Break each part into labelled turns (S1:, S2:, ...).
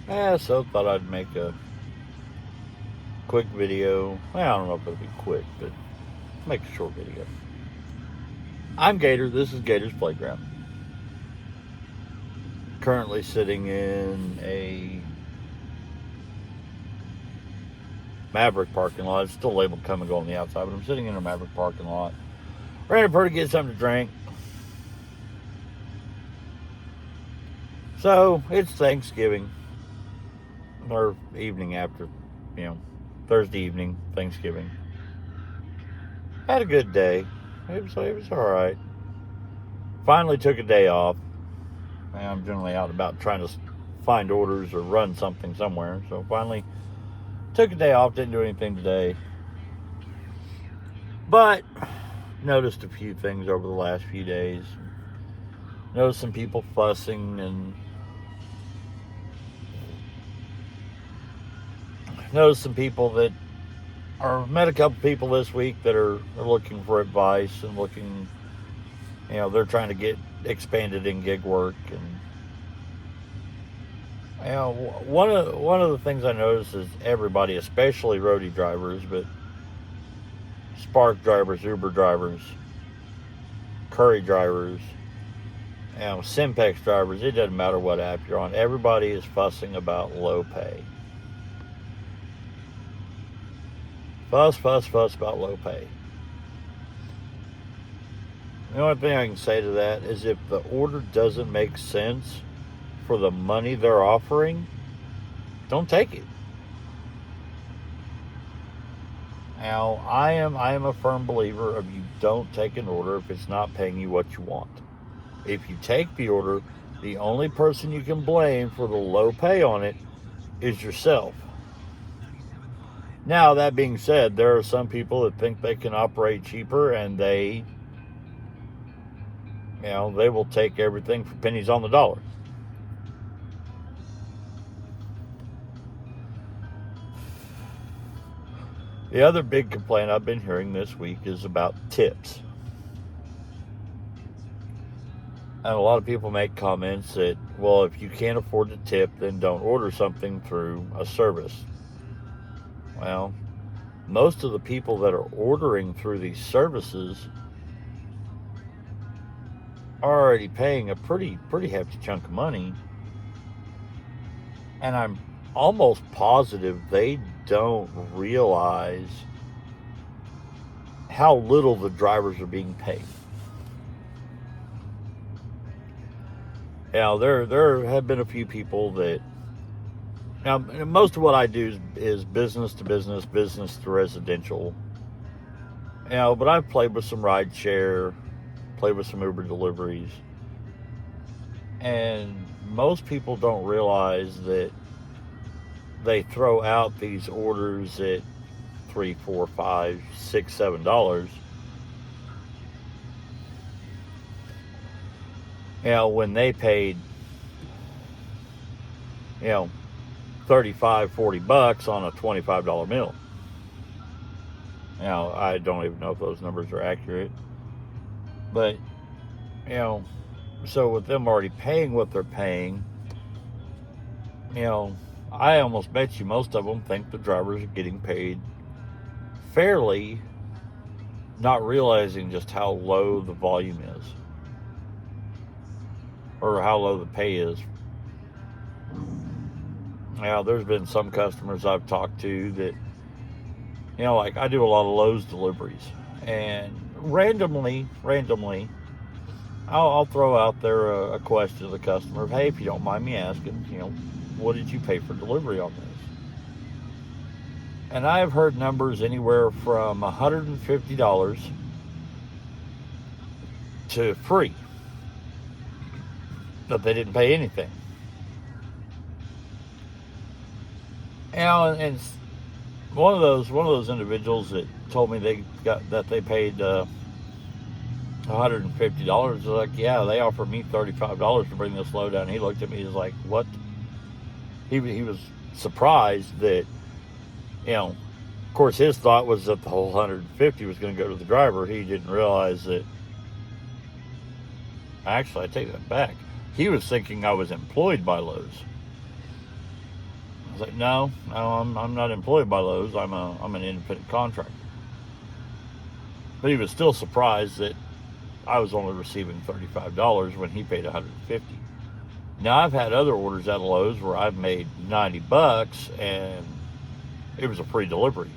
S1: Yeah, so thought I'd make a quick video. Well, I don't know if it'll be quick, but make a short video. I'm Gator. This is Gator's Playground. Currently sitting in a Maverick parking lot. It's still labeled come and go on the outside, but I'm sitting in a Maverick parking lot. Ready to get something to drink. So it's Thanksgiving, or evening after, you know, Thursday evening, Thanksgiving. Had a good day. It was all right. Finally took a day off. I'm generally out about trying to find orders or run something somewhere. So finally took a day off. Didn't do anything today. But noticed a few things over the last few days. Noticed some people fussing and noticed some people that or met a couple people this week that are looking for advice and looking, they're trying to get expanded in gig work. And one of the things I noticed is everybody, especially roadie drivers, but Spark drivers, Uber drivers, Curry drivers, Simpex drivers, it doesn't matter what app you're on, everybody is fussing about low pay. Fuss about low pay. The only thing I can say to that is if the order doesn't make sense for the money they're offering, don't take it. Now, I am a firm believer of you don't take an order if it's not paying you what you want. If you take the order, the only person you can blame for the low pay on it is yourself. Now, that being said, there are some people that think they can operate cheaper and they will take everything for pennies on the dollar. The other big complaint I've been hearing this week is about tips. And a lot of people make comments that, well, if you can't afford to tip, then don't order something through a service. Well, most of the people that are ordering through these services are already paying a pretty hefty chunk of money. And I'm almost positive they don't realize how little the drivers are being paid. There have been a few people that now most of what I do is business to business, business to residential. But I've played with some ride share, played with some Uber deliveries, and most people don't realize that they throw out these orders at $3, $4, $5, $6, $7. When they paid, 35, $40 on a $25 meal. I don't even know if those numbers are accurate. But, so with them already paying what they're paying, I almost bet you most of them think the drivers are getting paid fairly, not realizing just how low the volume is or how low the pay is. There's been some customers I've talked to that, like I do a lot of Lowe's deliveries, and randomly, I'll throw out there a question to the customer of, hey, if you don't mind me asking, what did you pay for delivery on this? And I've heard numbers anywhere from $150 to free, that they didn't pay anything. And one of those individuals that told me they paid $150 was like, yeah, they offered me $35 to bring this load down. He looked at me, he was like, what? He was surprised that, of course his thought was that the whole 150 was going to go to the driver. He didn't realize that, actually I take that back, he was thinking I was employed by Lowe's. was like, no, I'm not employed by Lowe's. I'm an independent contractor. But he was still surprised that I was only receiving $35 when he paid $150. Now I've had other orders at Lowe's where I've made $90 and it was a free delivery.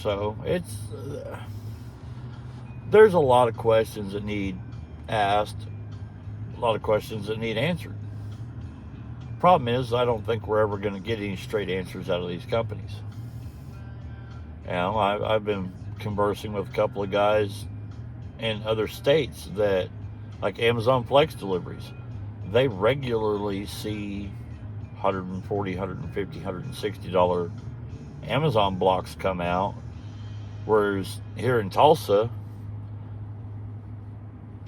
S1: So it's there's a lot of questions that need asked, a lot of questions that need answered. Problem is, I don't think we're ever going to get any straight answers out of these companies. I've been conversing with a couple of guys in other states that, like Amazon Flex deliveries, they regularly see $140, $150, $160 Amazon blocks come out, whereas here in Tulsa,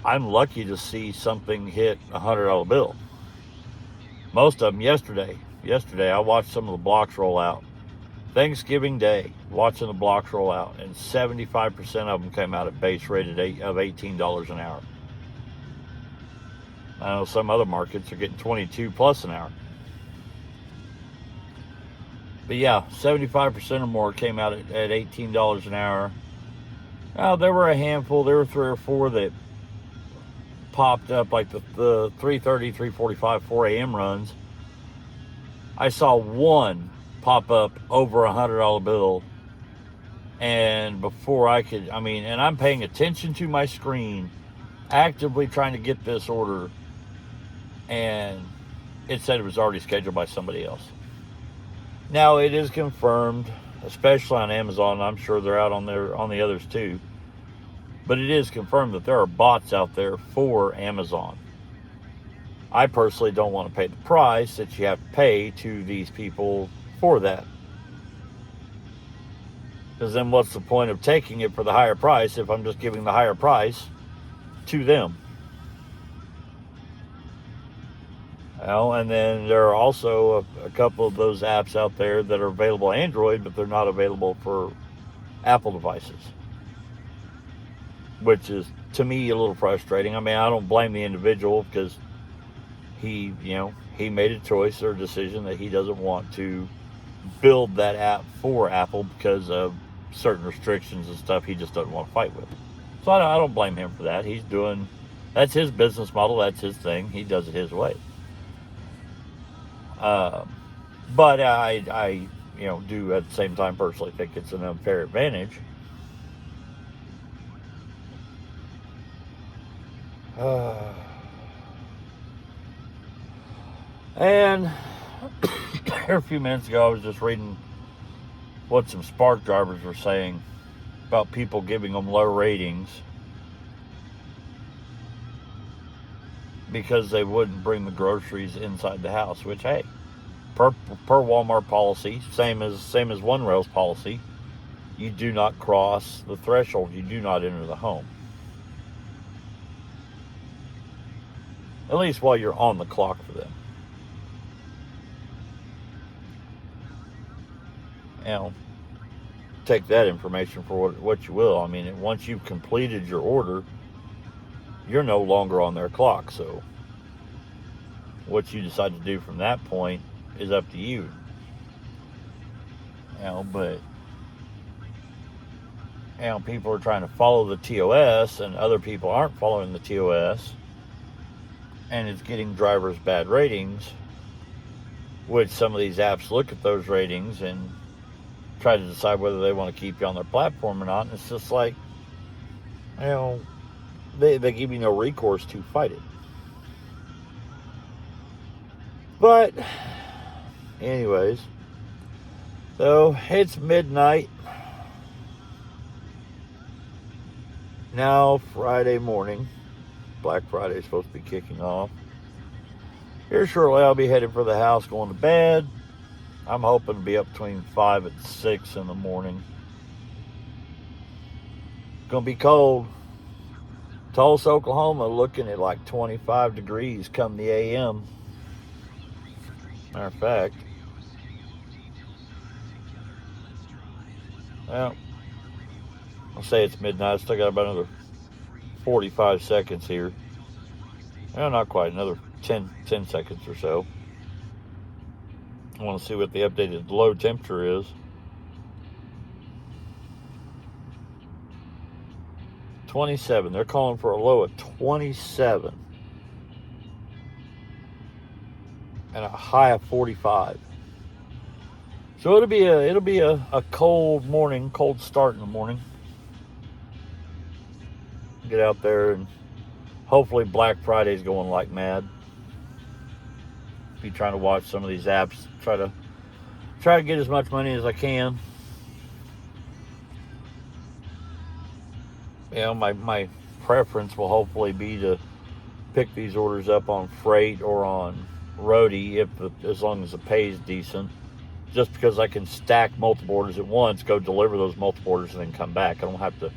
S1: I'm lucky to see something hit a $100 bill. Most of them yesterday. Yesterday, I watched some of the blocks roll out. Thanksgiving Day, watching the blocks roll out, and 75% of them came out at base rate of $18 an hour. I know some other markets are getting 22 plus an hour. But yeah, 75% or more came out at $18 an hour. Now, there were a handful, there were 3 or 4 that popped up, like the 3:30, 3:45, 4 a.m. runs. I saw one pop up over $100 bill, and before I could, and I'm paying attention to my screen, actively trying to get this order, and it said it was already scheduled by somebody else. Now it is confirmed, especially on Amazon. I'm sure they're out on the others too. But it is confirmed that there are bots out there for Amazon. I personally don't want to pay the price that you have to pay to these people for that. Because then what's the point of taking it for the higher price if I'm just giving the higher price to them? And then there are also a couple of those apps out there that are available on Android, but they're not available for Apple devices, which is, to me, a little frustrating. I don't blame the individual because he made a choice or a decision that he doesn't want to build that app for Apple because of certain restrictions and stuff he just doesn't want to fight with. So I don't blame him for that. That's his business model. That's his thing. He does it his way. But I do at the same time personally think it's an unfair advantage. And a few minutes ago, I was just reading what some Spark drivers were saying about people giving them low ratings because they wouldn't bring the groceries inside the house, which, hey, per Walmart policy, same as OneRail's policy, you do not cross the threshold. You do not enter the home. At least while you're on the clock for them. Take that information for what you will. Once you've completed your order, you're no longer on their clock. So what you decide to do from that point is up to you. But people are trying to follow the TOS, and other people aren't following the TOS, and it's getting drivers bad ratings, which some of these apps look at those ratings and try to decide whether they want to keep you on their platform or not. And it's just like, they give you no recourse to fight it. But anyways, so it's midnight now, Friday morning. Black Friday is supposed to be kicking off. Here shortly, I'll be headed for the house, going to bed. I'm hoping to be up between 5 and 6 in the morning. Gonna be cold. Tulsa, Oklahoma, looking at like 25 degrees come the AM. Matter of fact, well, I'll say it's midnight. I still got about another 45 seconds here. Well, not quite, another 10 seconds or so. I want to see what the updated low temperature is. 27. They're calling for a low of 27 and a high of 45. So it'll be a cold morning, cold start in the morning. Get out there, and hopefully Black Friday's going like mad. Be trying to watch some of these apps, try to get as much money as I can. You know, my preference will hopefully be to pick these orders up on freight or on Roadie, as long as the pay is decent. Just because I can stack multiple orders at once, go deliver those multiple orders, and then come back. I don't have to.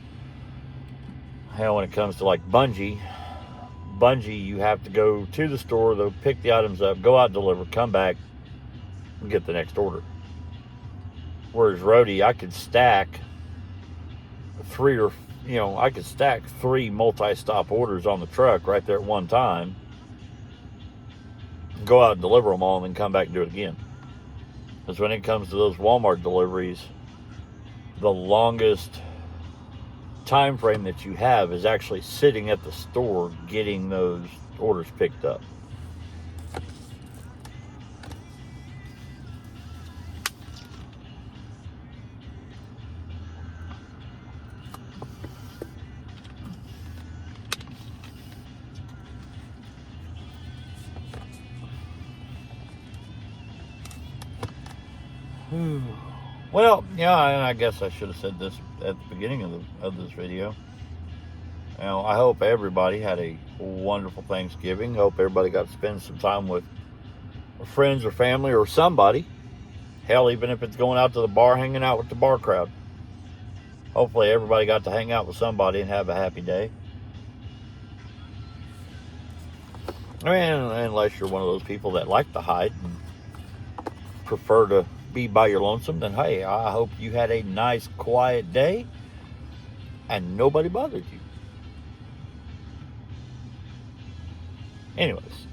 S1: Hell, when it comes to like Bungie, you have to go to the store, they'll pick the items up, go out, deliver, come back, and get the next order. Whereas Roadie, I could stack three multi-stop orders on the truck right there at one time, go out and deliver them all, and then come back and do it again. Because when it comes to those Walmart deliveries, the longest time frame that you have is actually sitting at the store getting those orders picked up. Well, yeah, and I guess I should have said this at the beginning of this video. You know, I hope everybody had a wonderful Thanksgiving. Hope everybody got to spend some time with friends or family or somebody. Hell, even if it's going out to the bar, hanging out with the bar crowd. Hopefully everybody got to hang out with somebody and have a happy day. I mean, unless you're one of those people that like to hide and prefer to be by your lonesome, then hey, I hope you had a nice quiet day and nobody bothered you. Anyways,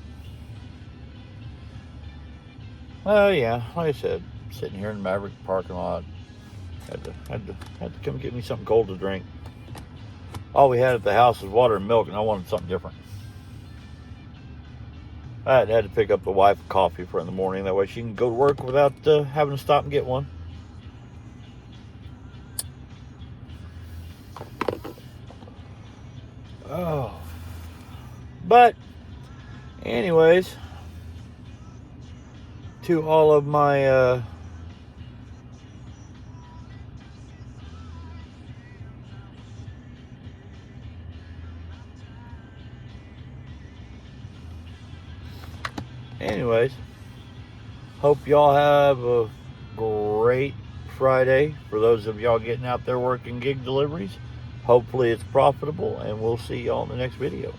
S1: well, yeah, like I said, sitting here in the Maverick parking lot, had to come get me something cold to drink. All we had at the house was water and milk, and I wanted something different. I had to pick up the wife a coffee for in the morning. That way she can go to work without having to stop and get one. Oh. But, anyways, to all of my anyways, hope y'all have a great Friday. For those of y'all getting out there working gig deliveries, hopefully it's profitable, and we'll see y'all in the next video.